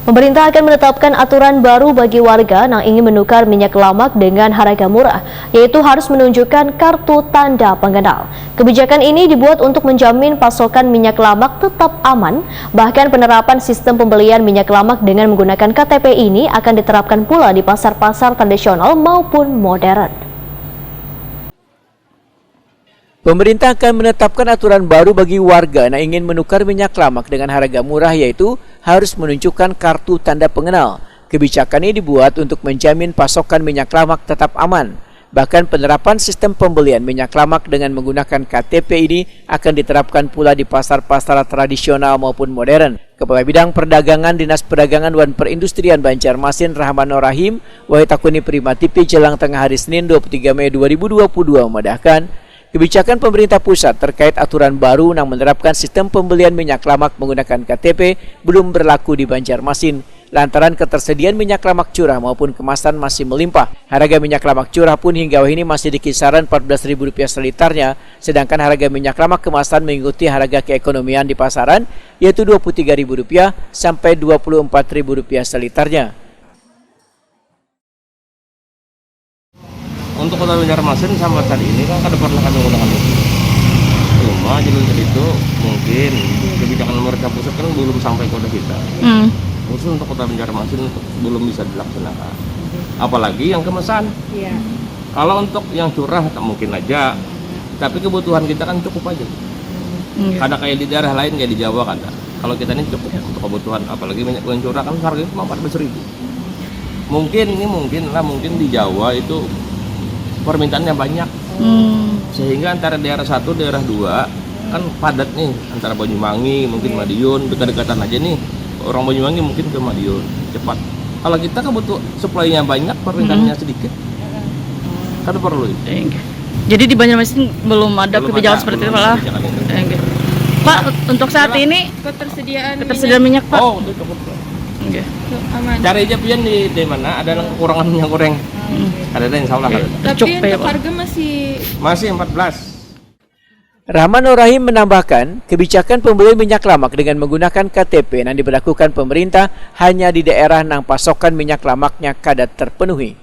Pemerintah akan menetapkan aturan baru bagi warga yang ingin menukar minyak lamak dengan harga murah, yaitu harus menunjukkan kartu tanda pengenal. Kebijakan ini dibuat untuk menjamin pasokan minyak lamak tetap aman, bahkan penerapan sistem pembelian minyak lamak dengan menggunakan KTP ini akan diterapkan pula di pasar-pasar tradisional maupun modern. Pemerintah akan menetapkan aturan baru bagi warga yang ingin menukar minyak lamak dengan harga murah, yaitu harus menunjukkan kartu tanda pengenal. Kebijakan ini dibuat untuk menjamin pasokan minyak lamak tetap aman. Bahkan penerapan sistem pembelian minyak lamak dengan menggunakan KTP ini akan diterapkan pula di pasar-pasar tradisional maupun modern. Kepala Bidang Perdagangan Dinas Perdagangan dan Perindustrian Banjarmasin Rahman Rahim Wahitakuni Prima TV jelang tengah hari Senin 23 Mei 2022 memandahkan kebijakan pemerintah pusat terkait aturan baru yang menerapkan sistem pembelian minyak lamak menggunakan KTP belum berlaku di Banjarmasin lantaran ketersediaan minyak lamak curah maupun kemasan masih melimpah. Harga minyak lamak curah pun hingga ini masih di kisaran Rp14.000 seliternya, sedangkan harga minyak lamak kemasan mengikuti harga keekonomian di pasaran yaitu Rp23.000 sampai Rp24.000 seliternya. Untuk Kota Banjarmasin sampai saat ini kan ada perlahan menggunakan itu. Cuma jalur itu mungkin kebijakan pemerintah pusat kan belum sampai kota kita. Khusus untuk Kota Banjarmasin belum bisa dilaksanakan. Apalagi yang kemasan. Iya. Kalau untuk yang curah tak mungkin aja. Tapi kebutuhan kita kan cukup aja. Kadang kayak di daerah lain kayak di Jawa kan. Kalau kita ini cukup untuk kebutuhan. Apalagi minyak goreng curah kan harganya cuma Rp14.000. Mungkin di Jawa itu permintaannya banyak, sehingga antara daerah 1, daerah 2 kan padat nih, antara Banyuwangi, mungkin Madiun, dekat-dekatan aja nih, orang Banyuwangi mungkin ke Madiun, cepat. Kalau kita kan butuh supply-nya banyak, permintaannya sedikit, kan perlu itu. Jadi di Banjarmasin belum ada kebijakan seperti itu malah. Pak, untuk saat ini ketersediaan minyak Pak? Oh, itu cukup. Aman. Cari aja pian di mana ada kekurangan minyak goreng. Ada insya Allah. Tapi untuk harga masih 14. Rahman Rahim menambahkan, kebijakan pembelian minyak lamak dengan menggunakan KTP yang diberlakukan pemerintah hanya di daerah yang pasokan minyak lamaknya kadar terpenuhi.